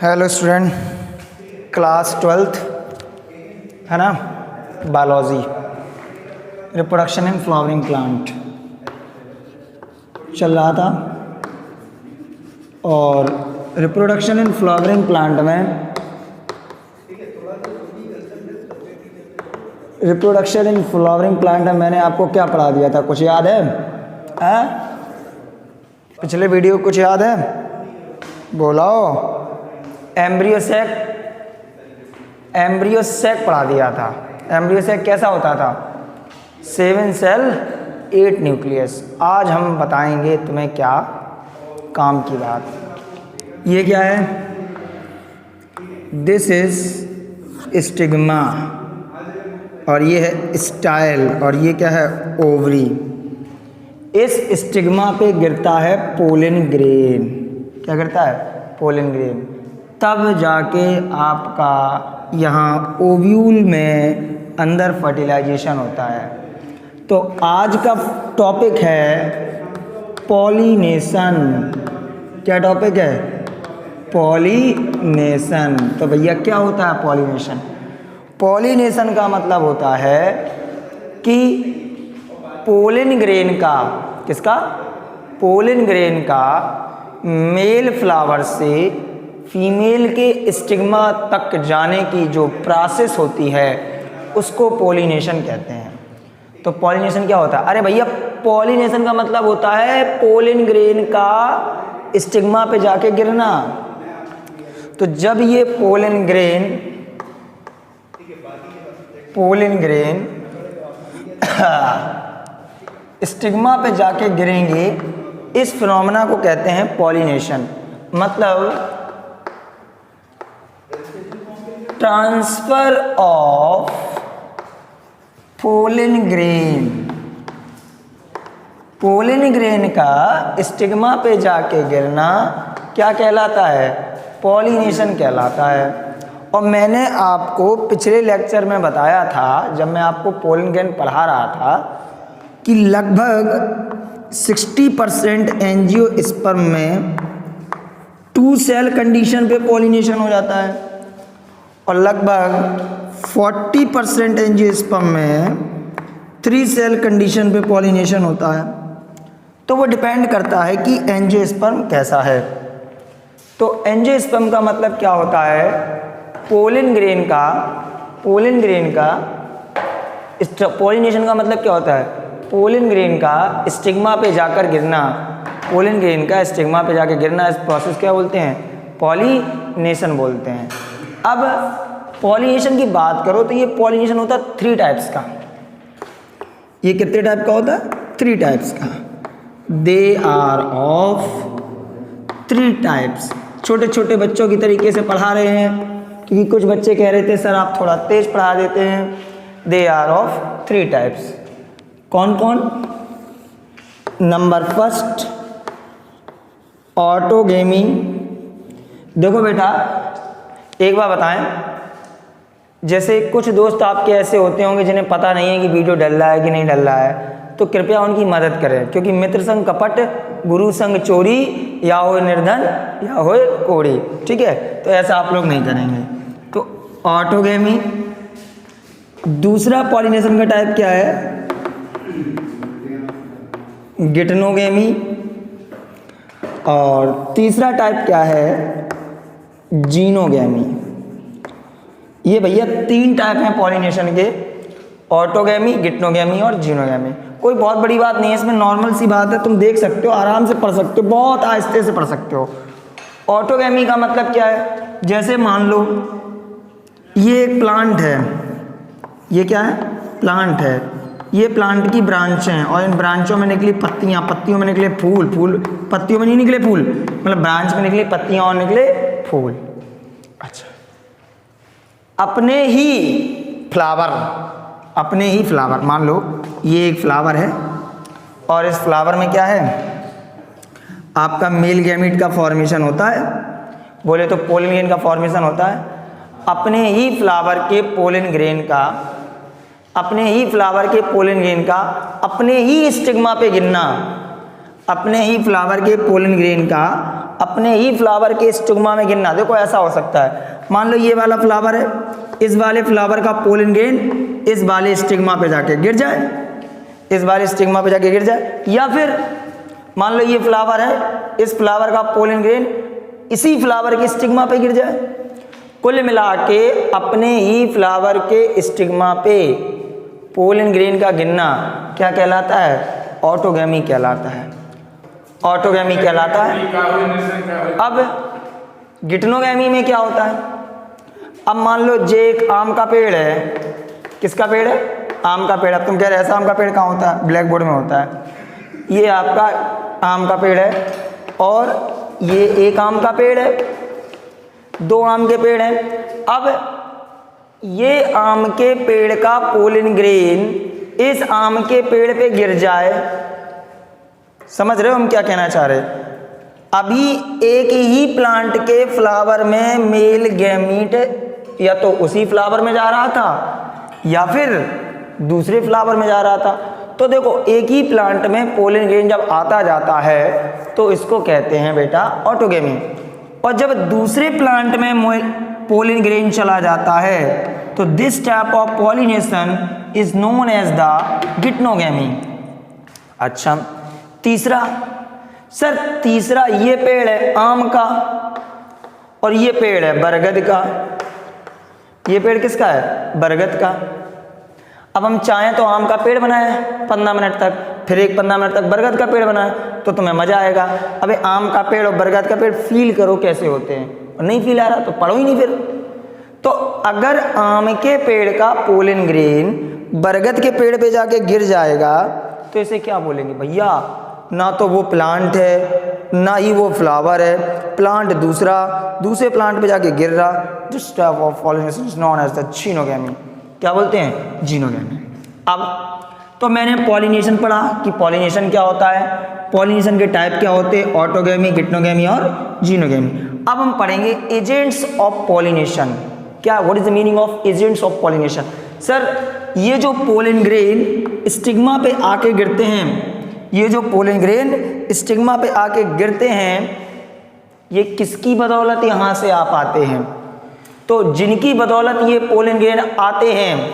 Hello student, class 12th है ना, biology, reproduction in flowering plant चल रहा था। और रिप्रोडक्शन इन फ्लावरिंग प्लांट में मैंने आपको क्या पढ़ा दिया था, कुछ याद है? पिछले वीडियो कुछ याद है? बोलाओ। एम्ब्रियो सैक पढ़ा दिया था। एम्ब्रियो सैक कैसा होता था? 7 सेल 8 न्यूक्लियस। आज हम बताएंगे तुम्हें क्या काम की बात। ये क्या है? दिस इज स्टिग्मा और ये है स्टाइल और ये क्या है? ओवरी। इस स्टिग्मा पे गिरता है पोलन ग्रेन। क्या गिरता है? Pollen grain. तब जाके आपका यहाँ ओव्यूल में अंदर फर्टिलाइजेशन होता है। तो आज का टॉपिक है पॉलिनेशन। क्या टॉपिक है? पॉलिनेशन। तो भैया क्या होता है पॉलिनेशन? पॉलिनेशन का मतलब होता है कि पोलन ग्रेन का, किसका? पोलन ग्रेन का मेल फ्लावर से फीमेल के स्टिग्मा तक जाने की जो प्रोसेस होती है उसको पॉलिनेशन कहते हैं। तो पॉलिनेशन क्या होता है? अरे भैया, पॉलिनेशन का मतलब होता है पोलन ग्रेन का स्टिग्मा पे जाके गिरना। तो जब ये पोलन ग्रेन स्टिग्मा पे जाके गिरेंगे, इस फिनोमेना को कहते हैं पॉलिनेशन। मतलब ट्रांसफर ऑफ पोलन ग्रेन का स्टिग्मा पे जाके गिरना क्या कहलाता है? पॉलिनेशन कहलाता है। और मैंने आपको पिछले लेक्चर में बताया था, जब मैं आपको पोलन ग्रेन पढ़ा रहा था, कि लगभग 60% एंजियोस्पर्म में 2 सेल कंडीशन पे पॉलिनेशन हो जाता है और लगभग 40% एंजियोस्पर्म में 3 सेल कंडीशन पे पॉलिनेशन होता है। तो वो डिपेंड करता है कि एंजियोस्पर्म कैसा है। तो एंजियोस्पर्म का मतलब क्या होता है? पोलन ग्रेन का पॉलिनेशन का मतलब क्या होता है? पोलन ग्रेन का स्टिग्मा पे जाकर गिरना। पोलन ग्रेन का स्टिग्मा पे जाकर गिरना, इस प्रोसेस क्या बोलते हैं? पॉलिनेशन बोलते हैं। अब पॉलिनेशन की बात करो तो ये पॉलिनेशन होता है 3 टाइप्स का। ये कितने टाइप का होता है? 3 टाइप्स का। They are of 3 types. छोटे छोटे बच्चों की तरीके से पढ़ा रहे हैं, क्योंकि कुछ बच्चे कह रहे थे सर आप थोड़ा तेज पढ़ा देते हैं। They are of 3 types. कौन कौन? Number first, autogamy. देखो बेटा, एक बार बताएं, जैसे कुछ दोस्त आपके ऐसे होते होंगे जिन्हें पता नहीं है कि वीडियो डल रहा है कि नहीं डल रहा है, तो कृपया उनकी मदद करें, क्योंकि मित्र संग कपट, गुरु संग चोरी, या हो निर्धन या हो कोड़ी। ठीक है, तो ऐसा आप लोग नहीं करेंगे। तो ऑटोगेमी। दूसरा पॉलिनेशन का टाइप क्या है? गिटनोगेमी। और तीसरा टाइप क्या है? जीनोगेमी। ये भैया 3 टाइप हैं पॉलिनेशन के, ऑटोगेमी, गिटनोगेमी और जीनोगेमी। कोई बहुत बड़ी बात नहीं है इसमें, नॉर्मल सी बात है, तुम देख सकते हो, आराम से पढ़ सकते हो, बहुत आहिस्ते से पढ़ सकते हो। ऑटोगेमी का मतलब क्या है? जैसे मान लो ये एक प्लांट है, ये क्या है? प्लांट है। ये प्लांट की ब्रांच हैं और इन ब्रांचों में निकली पत्तियां, पत्तियों में निकले फूल, फूल पत्तियों में नहीं निकले फूल, मतलब ब्रांच में निकली पत्तियां और निकले फूल। अच्छा, अपने ही फ्लावर, मान लो ये एक फ्लावर है और इस फ्लावर में क्या है? आपका मेल गैमीट का फॉर्मेशन होता है, बोले तो पोलन ग्रेन का फॉर्मेशन होता है। अपने ही फ्लावर के पोलन ग्रेन का अपने ही स्टिग्मा पे गिरना, अपने ही फ्लावर के पोलन ग्रेन का अपने ही फ्लावर के स्टिग्मा में गिरना। देखो ऐसा हो सकता है, मान लो ये वाला फ्लावर है, इस वाले फ्लावर का पोलन ग्रेन इस वाले स्टिग्मा पे जाके गिर जाए, इस वाले स्टिग्मा पे जाके गिर जाए, या फिर मान लो ये फ्लावर है, इस फ्लावर का पोलन ग्रेन इसी फ्लावर के स्टिग्मा पे गिर जाए। कुल मिला के अपने ही फ्लावर के स्टिग्मा पे पोलन ग्रेन का गिरना क्या कहलाता है? ऑटोगैमी कहलाता है, ऑटोगैमी कहलाता है। अब गिटनोगैमी में क्या होता है? अब मान लो जे एक आम का पेड़ है, किसका पेड़ है? आम का पेड़। अब तुम कह रहे ऐसा आम का पेड़ कहाँ होता है? ब्लैक बोर्ड में होता है। ये आपका आम का पेड़ है और ये एक आम का पेड़ है, दो आम के पेड़ हैं। अब ये आम के पेड़ का पोलन ग्रेन इस आम के पेड़ पे गिर जाए, समझ रहे हो हम क्या कहना चाह रहे हैं? अभी एक ही प्लांट के फ्लावर में मेल गैमीट या तो उसी फ्लावर में जा रहा था या फिर दूसरे फ्लावर में जा रहा था। तो देखो एक ही प्लांट में पोलन ग्रेन जब आता जाता है तो इसको कहते हैं बेटा ऑटोगैमी, और जब दूसरे प्लांट में पोलन ग्रेन चला जाता है तो this type of pollination is known as the geitonogamy. अच्छा तीसरा, सर तीसरा ये पेड़ है आम का और ये पेड़ है बरगद का। ये पेड़ किसका है? बरगद का। अब हम चाहें तो आम का पेड़ बनाए 15 मिनट तक, फिर एक 15 मिनट तक बरगद का पेड़ बनाए तो तुम्हें मजा आएगा। अबे आम का पेड़ और बरगद का पेड़ फील करो कैसे होते हैं, और नहीं फील आ रहा तो पढ़ो ही नहीं फिर। तो अगर आम के पेड़ का पोलन ग्रेन बरगद के पेड़ पे जाके गिर जाएगा तो इसे क्या बोलेंगे भैया? ना तो वो प्लांट है ना ही वो फ्लावर है, प्लांट दूसरा, दूसरे प्लांट पे जाके गिर रहा। This type of pollination is known as the xenogamy. क्या बोलते हैं? जीनोगैमी। अब तो मैंने पॉलिनेशन पढ़ा कि पॉलिनेशन क्या होता है, पॉलिनेशन के टाइप क्या होते हैं, ऑटोगैमी, गिटनोगैमी और जीनोगैमी। अब हम पढ़ेंगे एजेंट्स ऑफ पॉलिनेशन। क्या, what is the meaning of agents of pollination? Sir ये जो पोलन ग्रेन स्टिग्मा पे आके गिरते हैं, ये जो पोलन ग्रेन स्टिग्मा पे आके गिरते हैं, ये किसकी बदौलत यहाँ से आ पाते हैं? तो जिनकी बदौलत ये पोलन ग्रेन आते हैं,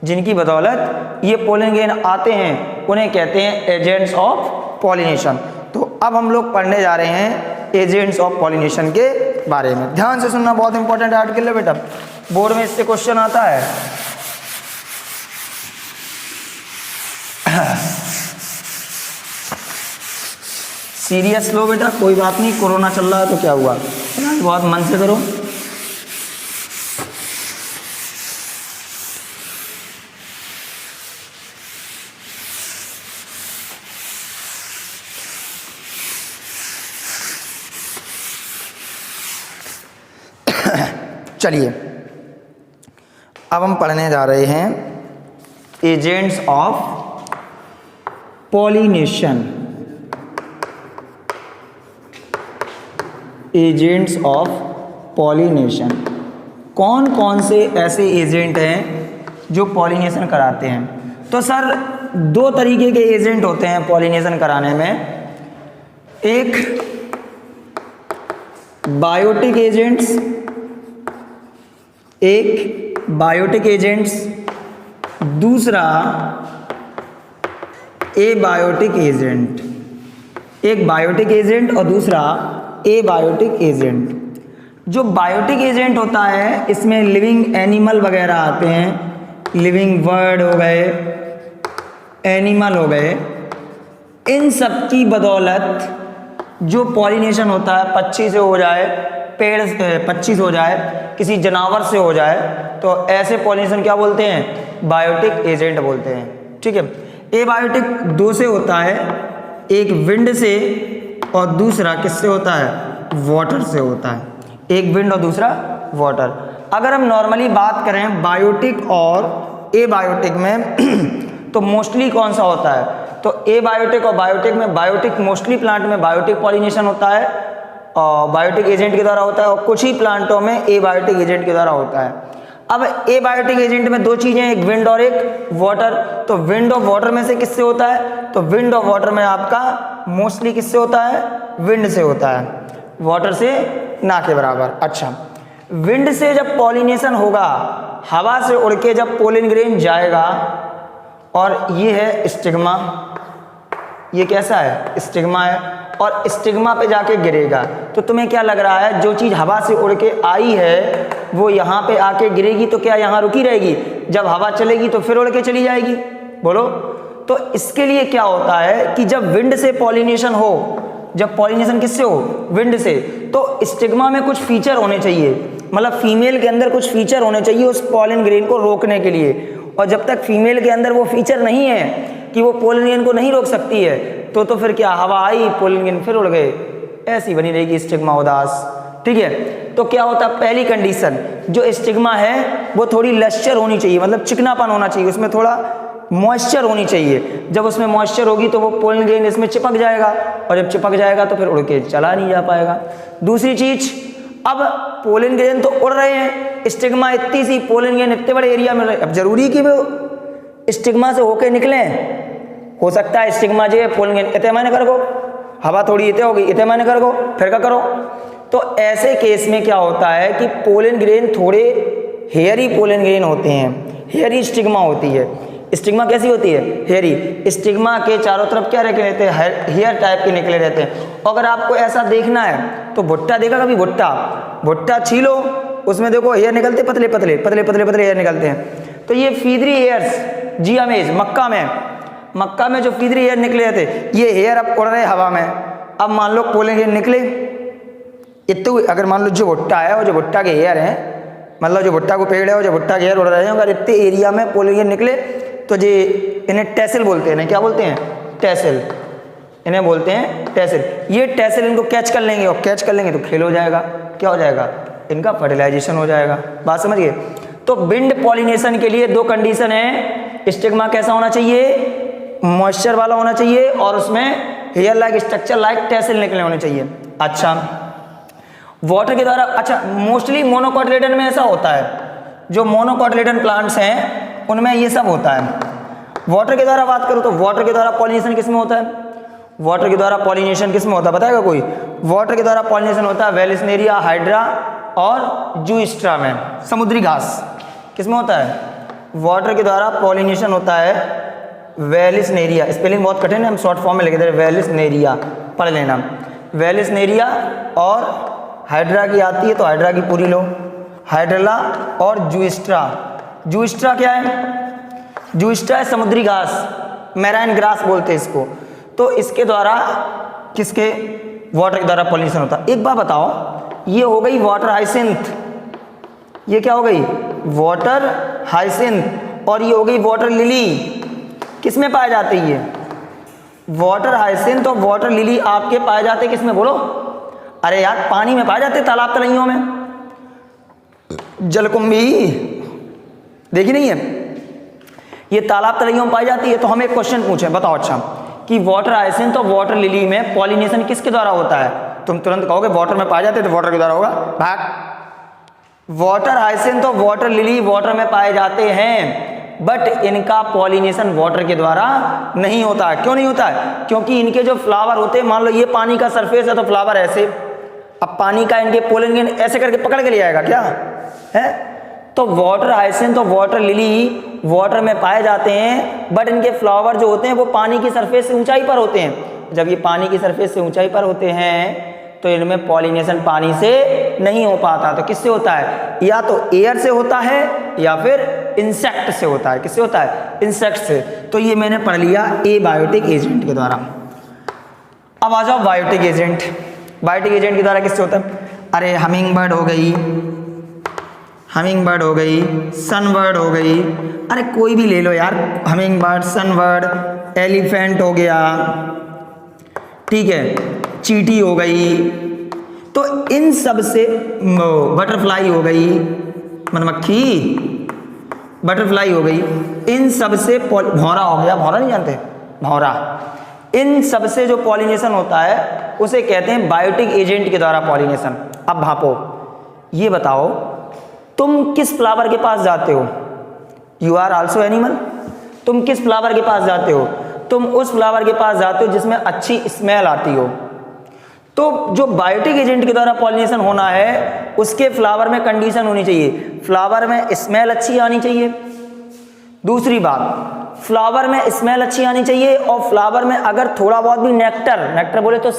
जिनकी बदौलत ये पोलन ग्रेन आते हैं उन्हें कहते हैं एजेंट्स ऑफ पॉलिनेशन। तो अब हम लोग पढ़ने जा रहे हैं एजेंट्स ऑफ पॉलिनेशन के बारे में। ध्यान से सुनना, बहुत इंपॉर्टेंट आर्टिकल है बेटा, बोर्ड में इससे क्वेश्चन आता है। सीरियस लो बेटा, कोई बात नहीं, कोरोना चल रहा है तो क्या हुआ, बहुत मन से करो। चलिए अब हम पढ़ने जा रहे हैं agents of pollination. Agents of pollination, कौन कौन से ऐसे एजेंट हैं जो पॉलिनेशन कराते हैं? तो सर दो तरीके के एजेंट होते हैं पॉलिनेशन कराने में, एक बायोटिक एजेंट्स, एक बायोटिक एजेंट्स, दूसरा एबायोटिक एजेंट। एक बायोटिक एजेंट और दूसरा एबायोटिक एजेंट। जो बायोटिक एजेंट होता है इसमें लिविंग एनिमल वगैरह आते हैं, लिविंग बर्ड हो गए, एनिमल हो गए, इन सब की बदौलत जो पॉलिनेशन होता है पक्षी से हो जाए, पेड़ पक्षी से हो जाए, किसी जानवर से हो जाए, तो ऐसे पॉलिनेशन क्या बोलते हैं? बायोटिक एजेंट बोलते हैं। ठीक है। एबायोटिक दो से होता है, एक विंड से और दूसरा किससे होता है? वाटर से होता है। एक विंड और दूसरा वाटर। अगर हम नॉर्मली बात करें बायोटिक और एबायोटिक में तो मोस्टली कौन सा होता है? तो एबायोटिक और बायोटिक में, बायोटिक मोस्टली प्लांट में बायोटिक पॉलिनेशन होता है और बायोटिक एजेंट के द्वारा होता है, और कुछ ही प्लांटों में एबायोटिक एजेंट के द्वारा होता है। अब एबायोटिक एजेंट में दो चीजें, एक विंड और एक वाटर। तो विंड और वाटर में से किससे होता है? तो विंड और वाटर में आपका मोस्टली किससे होता है? विंड से होता है। वाटर से ना के बराबर। अच्छा, विंड से जब पॉलिनेशन होगा, हवा से उड़ के जब पोलन ग्रेन जाएगा, और ये है स्टिग्मा, ये कैसा है, स्टिग्मा है, और स्टिग्मा पे जाके गिरेगा। तो तुम्हें क्या लग रहा है, जो चीज़ हवा से उड़ के आई है वो यहाँ पे आके गिरेगी तो क्या यहाँ रुकी रहेगी? जब हवा चलेगी तो फिर उड़ के चली जाएगी, बोलो। तो इसके लिए क्या होता है कि जब विंड से पॉलिनेशन हो, जब पॉलिनेशन किससे हो, विंड से, तो स्टिग्मा में कुछ फीचर होने चाहिए, मतलब फीमेल के अंदर कुछ फीचर होने चाहिए उस पोलन ग्रेन को रोकने के लिए। और जब तक फीमेल के अंदर वो फीचर नहीं है कि वो पोलन ग्रेन को नहीं रोक सकती है, तो फिर क्या, हवा आई, पोलन ग्रेन फिर उड़ गए, ऐसी बनी रहेगी स्टिग्मा उदास। ठीक है, तो क्या होता है, पहली कंडीशन, जो स्टिग्मा है वो थोड़ी लश्चर होनी चाहिए, मतलब चिकनापन होना चाहिए, उसमें थोड़ा मॉइस्चर होनी चाहिए। जब उसमें मॉइस्चर होगी तो वो पोलन ग्रेन इसमें चिपक जाएगा, और जब चिपक जाएगा तो फिर उड़ के चला नहीं जा पाएगा। दूसरी चीज, अब पोलन ग्रेन तो उड़ रहे हैं, स्टिग्मा इतनी सी, पोलन ग्रेन इतने बड़े एरिया में रहे, अब जरूरी कि वो स्टिग्मा से होके निकलें? हो सकता है स्टिग्मा जो है पोलन ग्रेन इतने मायने कर गो, हवा थोड़ी इतने होगी, इतने मायने कर गो, फिर क्या करो? तो ऐसे केस में क्या होता है कि पोलन ग्रेन थोड़े हेयरी पोलन ग्रेन होते हैं, हेयरी स्टिग्मा होती है। स्टिग्मा कैसी होती है, हेयरी। स्टिग्मा के चारों तरफ क्या रखे रहते हैं, हेयर टाइप के निकले रहते हैं। अगर आपको ऐसा देखना है तो भुट्टा देखा कभी, भुट्टा छीलो, उसमें देखो हेयर निकलते, पतले पतले पतले पतले पतले हेयर निकलते हैं। तो ये फीदरी हेयर्स, जियामेज, मक्का में जो फीदरी हेयर निकले रहते, ये हेयर अब उड़ रहे हवा में। अब मान लो पोलन ग्रेन निकले इतने, अगर मान लो जो भुट्टा है, वो जो भुट्टा के हेयर हैं, मतलब जो भुट्टा को पेड़ है, वो जो भुट्टा के हेयर उड़ रहे हैं, अगर इतने एरिया में पोलन ग्रेन निकले तो ये इन्हें टैसल बोलते हैं। क्या बोलते हैं? टैसल, इन्हें बोलते हैं टैसल। ये टैसल इनको कैच कर लेंगे, और कैच कर लेंगे तो खेल हो जाएगा, क्या हो जाएगा, इनका फर्टिलाइजेशन हो जाएगा। बात समझिए। तो विंड पॉलिनेशन के लिए दो कंडीशन है, स्टिग्मा कैसा होना चाहिए, मॉइस्चर वाला होना चाहिए, और उसमें hair like structure like tassel निकले होने चाहिए। अच्छा, वाटर के द्वारा, अच्छा मोस्टली मोनोकोटिलेडन में ऐसा होता है, जो मोनोकोटिलेडन प्लांट्स हैं उनमें ये सब होता है। वाटर के द्वारा बात करूँ तो वाटर के द्वारा पॉलिनेशन किस में होता है, वाटर के द्वारा पॉलिनेशन किस में होता है बताएगा कोई? वाटर के द्वारा पॉलिनेशन होता है वेलिस्नेरिया, हाइड्रा और जूस्ट्रा में, समुद्री घास। किस में होता है? वाटर के द्वारा पॉलिनेशन होता है वेलिस्नेरिया, स्पेलिंग बहुत कठिन है, हम शॉर्ट फॉर्म में लिखे थे, वेलिस्नेरिया पढ़ लेना। वेलिस्नेरिया और हाइड्रा की आती है तो हाइड्रा की पूरी लो, हाइड्रला और जूस्ट्रा। जूस्ट्रा क्या है? जूस्ट्रा है समुद्री घास, मैराइन ग्रास बोलते हैं इसको। तो इसके द्वारा किसके, वाटर के द्वारा पॉलिनेशन होता है। एक बात बताओ, ये हो गई वाटर हाइसिंथ, ये क्या हो गई, वाटर हाइसिंथ, और ये हो गई वाटर लिली। किस में पाए जाते हैं ये? वाटर हाइसिंथ और वाटर लिली आपके पाए जाते किस में बोलो? अरे यार पानी में पाए जाते, तालाब तलैयों में। जलकुंभी देखी नहीं है, ये तालाब तलैयों में पाई जाती है। तो हम एक क्वेश्चन पूछें, बताओ अच्छा, कि वाटर हाइसिंथ और वाटर लिली में पॉलिनेशन किसके द्वारा होता है? तुम तुरंत कहोगे वाटर में पाए जाते तो वाटर के द्वारा होगा, भाग। वाटर हाइसिंथ और वाटर लिली वाटर में पाए जाते हैं, बट इनका पॉलिनेशन वाटर के द्वारा नहीं होता है। क्यों नहीं होता है? क्योंकि इनके जो फ्लावर होते हैं, मान लो ये पानी का सरफेस है तो फ्लावर ऐसे, अब पानी का इनके पोलन ग्रेन ऐसे करके पकड़ के ले आएगा, क्या है? तो वाटर हाइसिंथ और वाटर लिली वाटर में पाए जाते हैं, बट इनके फ्लावर जो होते हैं वो पानी की सरफेस से ऊंचाई पर होते हैं। जब ये पानी की सरफेस से ऊंचाई पर होते हैं तो इनमें पॉलिनेशन पानी से नहीं हो पाता। तो किससे होता है? या तो एयर से होता है या फिर इंसेक्ट से होता है। किससे होता है? इंसेक्ट से। तो ये मैंने पढ़ लिया एबायोटिक एजेंट के द्वारा। अब आ जाओ बायोटिक एजेंट। बायोटिक एजेंट के द्वारा किससे होता है? अरे हमिंग बर्ड हो गई, हमिंग बर्ड हो गई, सनबर्ड हो गई, अरे कोई भी ले लो यार, हमिंग बर्ड, सनबर्ड, एलिफेंट हो गया, ठीक है, चींटी हो गई। तो इन सब से, बटरफ्लाई हो गई, मधुमक्खी, बटरफ्लाई हो गई, इन सब से, भौरा हो गया, भौरा नहीं जानते, भौरा, इन सब से जो पॉलिनेशन होता है उसे कहते हैं बायोटिक एजेंट के द्वारा पॉलिनेशन। अब भापो, ये बताओ तुम किस फ्लावर के पास जाते हो? You are also animal. तुम किस फ्लावर के पास जाते हो? तुम उस फ्लावर के पास जाते हो जिसमें अच्छी स्मेल आती हो। तो जो बायोटिक एजेंट के द्वारा पॉलिनेशन होना है उसके फ्लावर में कंडीशन होनी चाहिए, फ्लावर में स्मेल अच्छी आनी चाहिए। दूसरी बात, फ्लावर में स्मेल अच्छी आनी चाहिए और फ्लावर में अगर थोड़ा बहुत भी नेक्टर बोले तो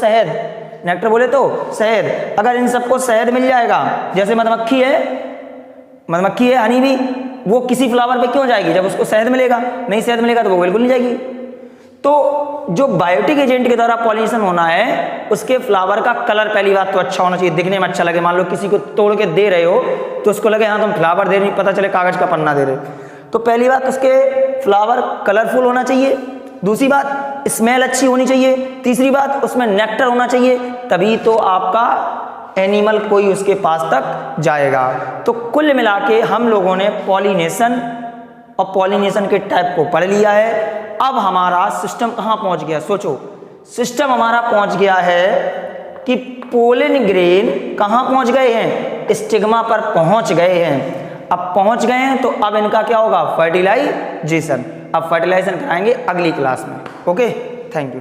शहद, अगर इन सबको शहद मिल जाएगा, जैसे मधुमक्खी है हनी भी, वो किसी फ्लावर पे क्यों जाएगी जब उसको शहद मिलेगा, नहीं शहद मिलेगा तो वो बिल्कुल नहीं जाएगी। तो जो बायोटिक एजेंट के द्वारा पॉलिनेशन होना है उसके फ्लावर का कलर पहली बात तो अच्छा होना चाहिए, दिखने में अच्छा लगे। मान लो किसी को तोड़ के दे रहे हो तो उसको लगे हाँ तुम फ्लावर दे रहे, पता चले कागज का पन्ना दे रहे, तो पहली बात उसके फ्लावर कलरफुल होना चाहिए। दूसरी बात स्मेल अच्छी होनी चाहिए। तीसरी बात उसमें नेक्टर होना चाहिए, तभी तो आपका एनिमल कोई उसके पास तक जाएगा। तो कुल मिला के हम लोगों ने पॉलिनेशन और पॉलिनेशन के टाइप को पढ़ लिया है। अब हमारा सिस्टम कहाँ पहुँच गया, सोचो, सिस्टम हमारा पहुँच गया है कि पोलन ग्रेन कहाँ पहुँच गए हैं, स्टिग्मा पर पहुँच गए हैं। अब पहुँच गए हैं तो अब इनका क्या होगा, फर्टिलाइजेशन। अब फर्टिलाइजेशन कराएंगे अगली क्लास में। Okay, thank you.